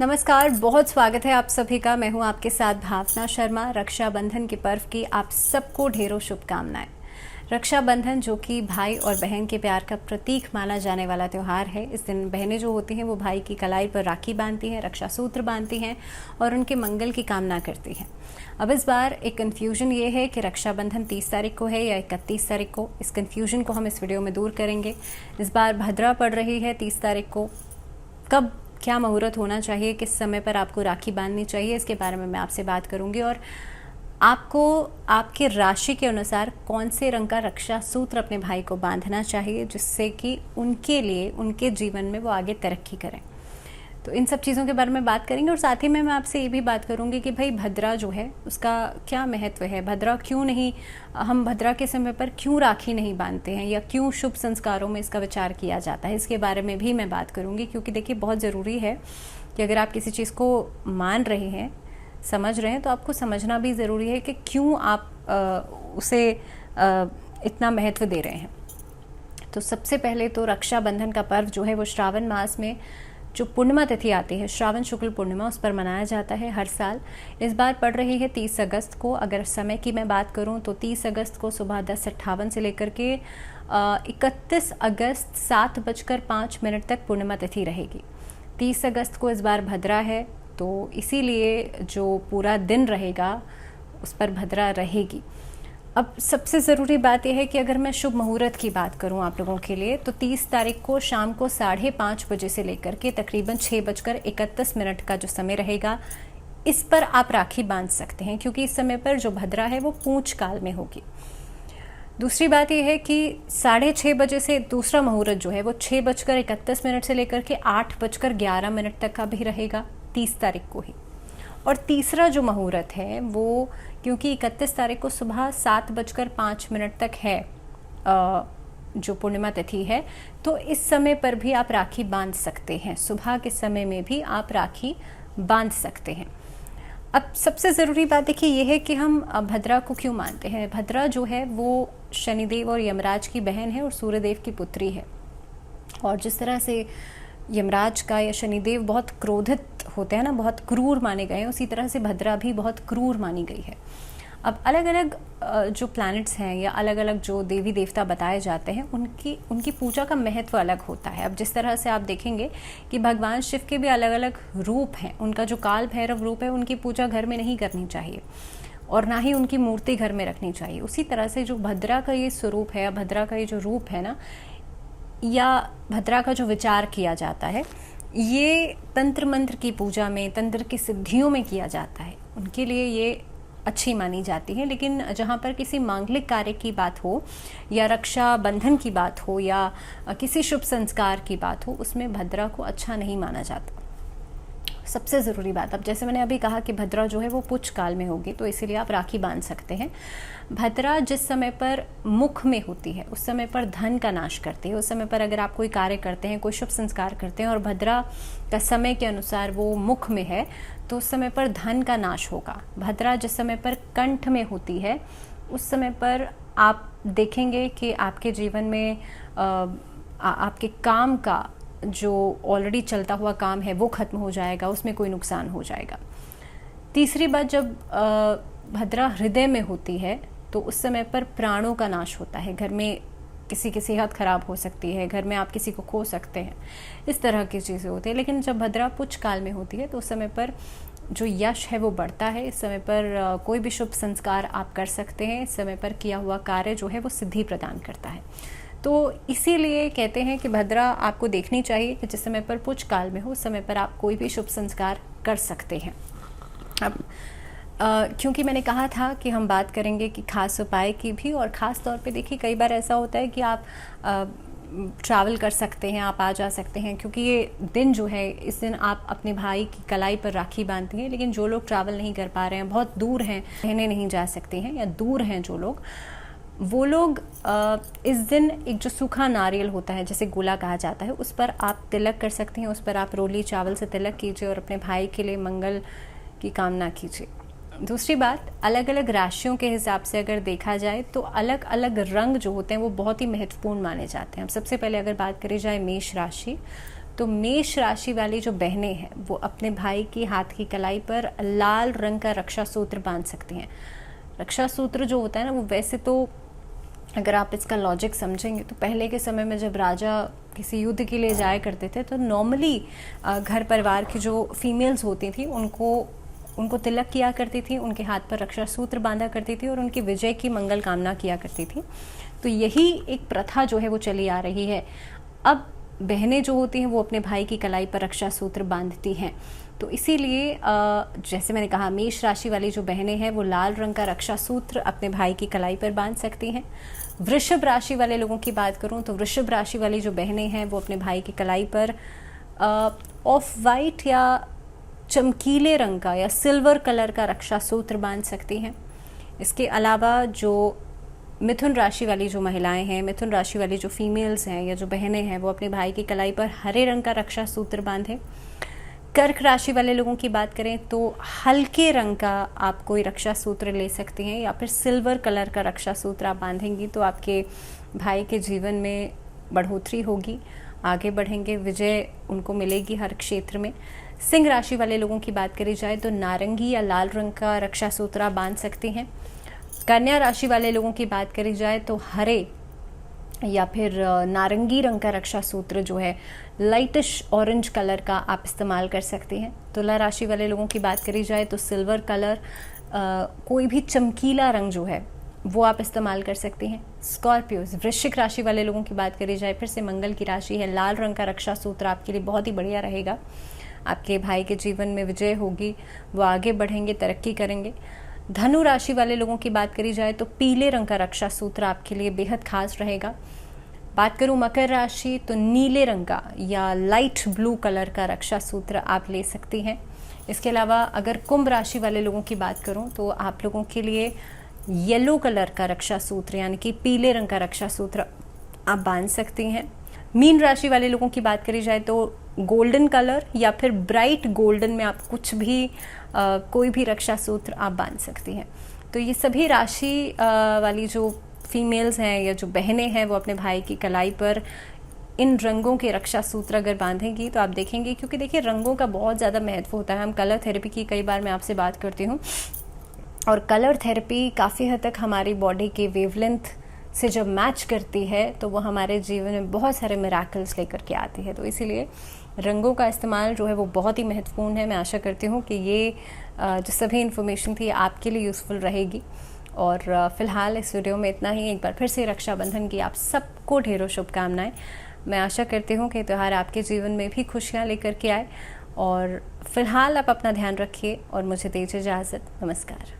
नमस्कार, बहुत स्वागत है आप सभी का। मैं हूं आपके साथ भावना शर्मा। रक्षाबंधन के पर्व की आप सबको ढेरों शुभकामनाएं। रक्षाबंधन जो कि भाई और बहन के प्यार का प्रतीक माना जाने वाला त्यौहार है। इस दिन बहनें जो होती हैं वो भाई की कलाई पर राखी बांधती हैं, रक्षा सूत्र बांधती हैं और उनके मंगल की कामना करती हैं। अब इस बार एक कन्फ्यूजन ये है कि रक्षाबंधन 30 तारीख को है या 31 तारीख को। इस कन्फ्यूजन को हम इस वीडियो में दूर करेंगे। इस बार भद्रा पड़ रही है 30 तारीख को। कब क्या मुहूर्त होना चाहिए, किस समय पर आपको राखी बांधनी चाहिए, इसके बारे में मैं आपसे बात करूंगी। और आपको आपके राशि के अनुसार कौन से रंग का रक्षा सूत्र अपने भाई को बांधना चाहिए जिससे कि उनके लिए, उनके जीवन में वो आगे तरक्की करें। तो इन सब चीज़ों के बारे में बात करेंगे। और साथ ही में मैं आपसे ये भी बात करूंगी कि भाई भद्रा जो है उसका क्या महत्व है। भद्रा क्यों नहीं, हम भद्रा के समय पर क्यों राखी नहीं बांधते हैं या क्यों शुभ संस्कारों में इसका विचार किया जाता है, इसके बारे में भी मैं बात करूंगी। क्योंकि देखिए, बहुत ज़रूरी है कि अगर आप किसी चीज़ को मान रहे हैं, समझ रहे हैं, तो आपको समझना भी ज़रूरी है कि क्यों आप उसे इतना महत्व दे रहे हैं। तो सबसे पहले तो रक्षाबंधन का पर्व जो है वो श्रावण मास में जो पूर्णिमा तिथि आती है, श्रावण शुक्ल पूर्णिमा, उस पर मनाया जाता है हर साल। इस बार पड़ रही है 30 अगस्त को। अगर समय की मैं बात करूं तो 30 अगस्त को सुबह 10:58 से लेकर के 31 अगस्त 7:05 तक पूर्णिमा तिथि रहेगी। 30 अगस्त को इस बार भद्रा है, तो इसीलिए जो पूरा दिन रहेगा उस पर भद्रा रहेगी। अब सबसे ज़रूरी बात यह है कि अगर मैं शुभ मुहूर्त की बात करूं आप लोगों के लिए, तो 30 तारीख को शाम को 5:30 बजे से लेकर के तकरीबन 6:31 का जो समय रहेगा, इस पर आप राखी बांध सकते हैं। क्योंकि इस समय पर जो भद्रा है वो पूंछ काल में होगी। दूसरी बात यह है कि 6:30 बजे से दूसरा मुहूर्त जो है वो 6:31 से लेकर के 8:11 तक का भी रहेगा 30 तारीख को ही। और तीसरा जो मुहूर्त है वो, क्योंकि 31 तारीख को सुबह 7:05 तक है जो पूर्णिमा तिथि है, तो इस समय पर भी आप राखी बांध सकते हैं। सुबह के समय में भी आप राखी बांध सकते हैं। अब सबसे ज़रूरी बात देखिए ये है कि हम भद्रा को क्यों मानते हैं। भद्रा जो है वो शनिदेव और यमराज की बहन है और सूर्यदेव की पुत्री है। और जिस तरह से यमराज का या शनिदेव बहुत क्रोधित होते हैं ना, बहुत क्रूर माने गए हैं, उसी तरह से भद्रा भी बहुत क्रूर मानी गई है। अब अलग अलग जो प्लैनेट्स हैं या अलग अलग जो देवी देवता बताए जाते हैं, उनकी पूजा का महत्व अलग होता है। अब जिस तरह से आप देखेंगे कि भगवान शिव के भी अलग अलग रूप हैं, उनका जो काल भैरव रूप है, उनकी पूजा घर में नहीं करनी चाहिए और ना ही उनकी मूर्ति घर में रखनी चाहिए। उसी तरह से जो भद्रा का ये स्वरूप है, भद्रा का ये जो रूप है ना, या भद्रा का जो विचार किया जाता है, ये तंत्र मंत्र की पूजा में, तंत्र की सिद्धियों में किया जाता है। उनके लिए ये अच्छी मानी जाती है। लेकिन जहाँ पर किसी मांगलिक कार्य की बात हो या रक्षा बंधन की बात हो या किसी शुभ संस्कार की बात हो, उसमें भद्रा को अच्छा नहीं माना जाता। सबसे ज़रूरी बात, अब जैसे मैंने अभी कहा कि भद्रा जो है वो पुच्छ काल में होगी, तो इसीलिए आप राखी बांध सकते हैं। भद्रा जिस समय पर मुख में होती है उस समय पर धन का नाश करती है। उस समय पर अगर आप कोई कार्य करते हैं, कोई शुभ संस्कार करते हैं और भद्रा का समय के अनुसार वो मुख में है, तो उस समय पर धन का नाश होगा। भद्रा जिस समय पर कंठ में होती है उस समय पर आप देखेंगे कि आपके जीवन में आपके काम का जो ऑलरेडी चलता हुआ काम है वो खत्म हो जाएगा, उसमें कोई नुकसान हो जाएगा। तीसरी बात, जब भद्रा हृदय में होती है तो उस समय पर प्राणों का नाश होता है। घर में किसी की सेहत खराब हो सकती है, घर में आप किसी को खो सकते हैं, इस तरह की चीज़ें होती हैं। लेकिन जब भद्रा पुच्छ काल में होती है तो उस समय पर जो यश है वो बढ़ता है। इस समय पर कोई भी शुभ संस्कार आप कर सकते हैं। इस समय पर किया हुआ कार्य जो है वो सिद्धि प्रदान करता है। तो इसीलिए कहते हैं कि भद्रा आपको देखनी चाहिए कि जिस समय पर पुच्छ काल में हो उस समय पर आप कोई भी शुभ संस्कार कर सकते हैं। अब क्योंकि मैंने कहा था कि हम बात करेंगे कि खास उपाय की भी, और ख़ास तौर पे देखिए कई बार ऐसा होता है कि आप ट्रैवल कर सकते हैं, आप आ जा सकते हैं, क्योंकि ये दिन जो है, इस दिन आप अपने भाई की कलाई पर राखी बांधते हैं। लेकिन जो लोग ट्रैवल नहीं कर पा रहे हैं, बहुत दूर हैं, रहने नहीं जा सकते हैं या दूर हैं जो लोग, वो लोग इस दिन एक जो सूखा नारियल होता है, जैसे गोला कहा जाता है, उस पर आप तिलक कर सकते हैं। उस पर आप रोली चावल से तिलक कीजिए और अपने भाई के लिए मंगल की कामना कीजिए। दूसरी बात, अलग अलग राशियों के हिसाब से अगर देखा जाए तो अलग अलग रंग जो होते हैं वो बहुत ही महत्वपूर्ण माने जाते हैं। अब सबसे पहले अगर बात करी जाए मेष राशि, तो मेष राशि वाली जो बहनें हैं वो अपने भाई की हाथ की कलाई पर लाल रंग का रक्षा सूत्र बांध सकती हैं। रक्षा सूत्र जो होता है ना, वो वैसे तो अगर आप इसका लॉजिक समझेंगे तो पहले के समय में जब राजा किसी युद्ध के लिए जाया करते थे तो नॉर्मली घर परिवार की जो फीमेल्स होती थी उनको तिलक किया करती थी, उनके हाथ पर रक्षा सूत्र बांधा करती थी और उनकी विजय की मंगल कामना किया करती थी। तो यही एक प्रथा जो है वो चली आ रही है। अब बहनें जो होती हैं वो अपने भाई की कलाई पर रक्षा सूत्र बांधती हैं। तो इसीलिए जैसे मैंने कहा, मेष राशि वाली जो बहनें हैं वो लाल रंग का रक्षा सूत्र अपने भाई की कलाई पर बांध सकती हैं। वृषभ राशि वाले लोगों की बात करूं तो वृषभ राशि वाली जो बहनें हैं वो अपने भाई की कलाई पर ऑफ वाइट या चमकीले रंग का या सिल्वर कलर का रक्षा सूत्र बांध सकती हैं। इसके अलावा जो मिथुन राशि वाली जो महिलाएं हैं, मिथुन राशि वाली जो फीमेल्स हैं या जो बहनें हैं, वो अपने भाई की कलाई पर हरे रंग का रक्षा सूत्र बांधें। कर्क राशि वाले लोगों की बात करें तो हल्के रंग का आप कोई रक्षा सूत्र ले सकती हैं या फिर सिल्वर कलर का रक्षा सूत्र आप बांधेंगी तो आपके भाई के जीवन में बढ़ोतरी होगी, आगे बढ़ेंगे, विजय उनको मिलेगी हर क्षेत्र में। सिंह राशि वाले लोगों की बात करी जाए तो नारंगी या लाल रंग का रक्षा सूत्र आप बांध सकती हैं। कन्या राशि वाले लोगों की बात करी जाए तो हरे या फिर नारंगी रंग का रक्षा सूत्र जो है लाइटिश ऑरेंज कलर का आप इस्तेमाल कर सकती हैं। तुला राशि वाले लोगों की बात करी जाए तो सिल्वर कलर, कोई भी चमकीला रंग जो है वो आप इस्तेमाल कर सकती हैं। स्कॉर्पियोज वृश्चिक राशि वाले लोगों की बात करी जाए, फिर से मंगल की राशि है, लाल रंग का रक्षा सूत्र आपके लिए बहुत ही बढ़िया रहेगा। आपके भाई के जीवन में विजय होगी, वो आगे बढ़ेंगे, तरक्की करेंगे। धनु राशि वाले लोगों की बात करी जाए तो पीले रंग का रक्षा सूत्र आपके लिए बेहद खास रहेगा। बात करूं मकर राशि तो नीले रंग का या लाइट ब्लू कलर का रक्षा सूत्र आप ले सकती हैं। इसके अलावा अगर कुंभ राशि वाले लोगों की बात करूं तो आप लोगों के लिए येलो कलर का रक्षा सूत्र यानी कि पीले रंग का रक्षा सूत्र आप बांध सकती हैं। मीन राशि वाले लोगों की बात करी जाए तो गोल्डन कलर या फिर ब्राइट गोल्डन में आप कुछ भी कोई भी रक्षा सूत्र आप बांध सकती हैं। तो ये सभी राशि वाली जो फीमेल्स हैं या जो बहनें हैं वो अपने भाई की कलाई पर इन रंगों के रक्षा सूत्र अगर बांधेंगी तो आप देखेंगे, क्योंकि देखिए रंगों का बहुत ज़्यादा महत्व होता है। हम कलर थेरेपी की कई बार मैं आपसे बात करती हूँ और कलर थेरेपी काफ़ी हद तक हमारी बॉडी के वेवलेंथ से जब मैच करती है तो वो हमारे जीवन में बहुत सारे मिराकल्स लेकर के आती है। तो इसीलिए रंगों का इस्तेमाल जो है वो बहुत ही महत्वपूर्ण है। मैं आशा करती हूँ कि ये जो सभी इन्फॉर्मेशन थी आपके लिए यूज़फुल रहेगी। और फ़िलहाल इस वीडियो में इतना ही। एक बार फिर से रक्षाबंधन की आप सबको ढेरों शुभकामनाएं। मैं आशा करती हूँ कि त्यौहार आपके जीवन में भी खुशियाँ लेकर के आए। और फ़िलहाल आप अपना ध्यान रखिए और मुझे दीजिए इजाज़त। नमस्कार।